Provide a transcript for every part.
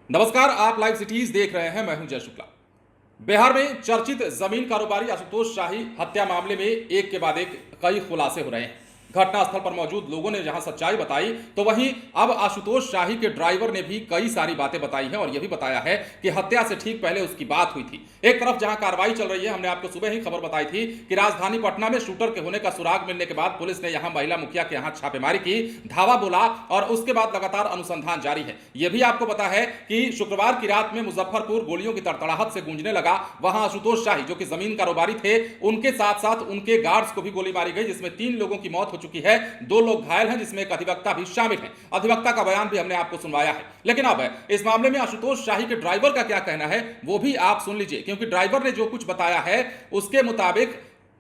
नमस्कार, आप live cities देख रहे हैं। मैं हूं जय शुक्ला। बिहार में चर्चित जमीन कारोबारी आशुतोष शाही हत्या मामले में एक के बाद एक कई खुलासे हो रहे हैं। घटनास्थल पर मौजूद लोगों ने जहां सच्चाई बताई, तो वहीं अब आशुतोष शाही के ड्राइवर ने भी कई सारी बातें बताई हैं और यह भी बताया है कि हत्या से ठीक पहले उसकी बात हुई थी। एक तरफ जहां कार्रवाई चल रही है, हमने आपको सुबह ही खबर बताई थी कि राजधानी पटना में शूटर के होने का सुराग मिलने के बाद पुलिस ने यहां महिला मुखिया के यहां छापेमारी की, धावा बोला और उसके बाद लगातार अनुसंधान जारी है। यह भी आपको पता है कि शुक्रवार की रात में मुजफ्फरपुर गोलियों की तड़तड़ाहट से गूंजने लगा। वहां आशुतोष शाही जो कि जमीन कारोबारी थे, उनके साथ साथ उनके गार्ड्स को भी गोली मारी गई, जिसमें 3 लोगों की मौत हो चुकी है, 2 लोग घायल हैं, जिसमें एक अधिवक्ता भी शामिल है। अधिवक्ता का बयान भी हमने आपको सुनवाया है। लेकिन अब इस मामले में आशुतोष शाही के ड्राइवर का क्या कहना है वो भी आप सुन लीजिए, क्योंकि ड्राइवर ने जो कुछ बताया है उसके मुताबिक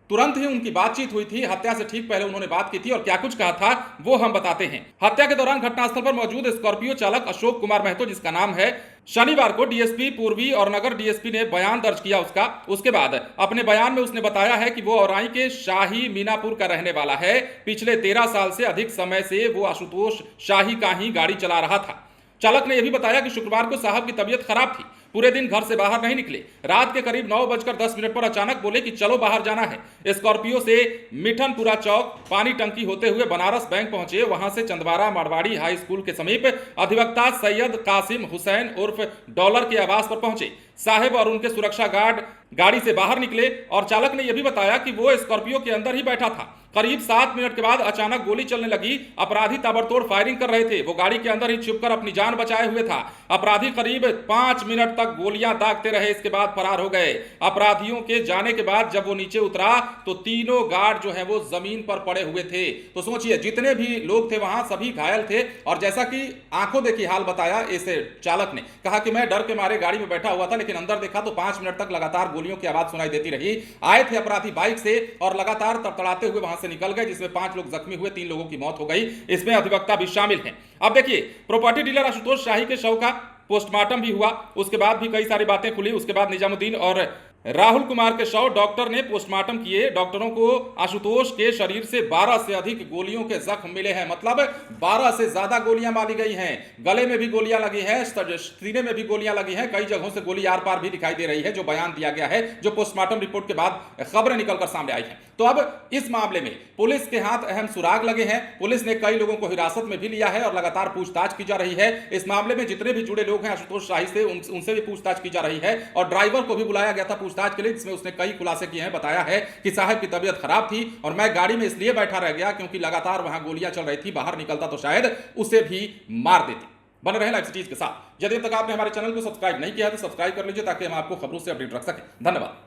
तुरंत ही उनकी बातचीत हुई थी। हत्या से ठीक पहले उन्होंने बात की थी और क्या कुछ कहा था वो हम बताते हैं। हत्या के दौरान घटनास्थल पर मौजूद स्कॉर्पियो चालक अशोक कुमार महतो, जिसका नाम है, शनिवार को डीएसपी पूर्वी और नगर डीएसपी ने बयान दर्ज किया उसका। उसके बाद अपने बयान में उसने बताया है कि वो औराई के शाही मीनापुर का रहने वाला है। पिछले 13 साल से अधिक समय से वो आशुतोष शाही का ही गाड़ी चला रहा था। चालक ने यह भी बताया कि शुक्रवार को साहब की तबीयत खराब थी, पूरे दिन घर से बाहर नहीं निकले। रात के करीब 9:10 पर अचानक बोले कि चलो बाहर जाना है। स्कॉर्पियो से मिठनपुरा चौक पानी टंकी होते हुए बनारस बैंक पहुंचे। वहां से चंदवारा मारवाड़ी हाई स्कूल के समीप अधिवक्ता सैयद कासिम हुसैन उर्फ डॉलर के आवास पर पहुंचे। साहब और उनके सुरक्षा गार्ड गाड़ी से बाहर निकले और चालक ने यह भी बताया कि वो स्कॉर्पियो के अंदर ही बैठा था। करीब 7 मिनट के बाद अचानक गोली चलने लगी। अपराधी ताबड़तोड़ फायरिंग कर रहे थे। वो गाड़ी के अंदर ही छुपकर अपनी जान बचाए हुए था। अपराधी करीब 5 मिनट तक गोलियां दागते रहे, इसके बाद फरार हो गए। अपराधियों के जाने के बाद जब वो नीचे उतरा तो तीनों गार्ड जो है वो जमीन पर पड़े हुए थे। तो सोचिए, जितने भी लोग थे वहां सभी घायल थे। और जैसा कि आंखों देखी हाल बताया इस चालक ने, कहा कि मैं डर के मारे गाड़ी में बैठा हुआ था, लेकिन अंदर देखा तो 5 मिनट तक लगातार गोलियों की आवाज सुनाई देती रही। आए थे अपराधी बाइक से और लगातार तड़तड़ाते हुए वहां से निकल गए, जिसमें 5 लोग जख्मी हुए, 3 लोगों की मौत हो गई। इसमें अधिवक्ता भी शामिल हैं। अब देखिए, प्रॉपर्टी डीलर आशुतोष शाही के शव का पोस्टमार्टम भी हुआ। उसके बाद भी कई सारी बातें खुली। उसके बाद निजामुद्दीन और राहुल कुमार के शव डॉक्टर ने पोस्टमार्टम किए। डॉक्टरों को आशुतोष के शरीर से 12 से अधिक गोलियों के जख्म मिले हैं, मतलब 12 से ज्यादा गोलियां मारी गई हैं। गले में भी गोलियां लगी हैं, सीने में भी गोलियां लगी हैं, कई जगहों से गोली आर पार भी दिखाई दे रही है, जो बयान दिया गया है, जो पोस्टमार्टम रिपोर्ट के बाद खबरें निकलकर सामने आई हैं। तो अब इस मामले में पुलिस के हाथ अहम सुराग लगे हैं। पुलिस ने कई लोगों को हिरासत में भी लिया है और लगातार पूछताछ की जा रही है। इस मामले में जितने भी जुड़े लोग हैं आशुतोष शाही से, उनसे भी पूछताछ की जा रही है और ड्राइवर को भी बुलाया गया था पूछताछ के लिए, जिसमें उसने कई खुलासे किए हैं। बताया है कि साहब की तबीयत खराब थी और मैं गाड़ी में इसलिए बैठा रह गया क्योंकि लगातार वहां गोलियां चल रही थी, बाहर निकलता तो शायद उसे भी मार देती। बने रहे लाइव सिटीज के साथ। यदि अब तक आपने हमारे चैनल को सब्सक्राइब नहीं किया तो सब्सक्राइब कर लीजिए, ताकि हम आपको खबरों से अपडेट रख सकें। धन्यवाद।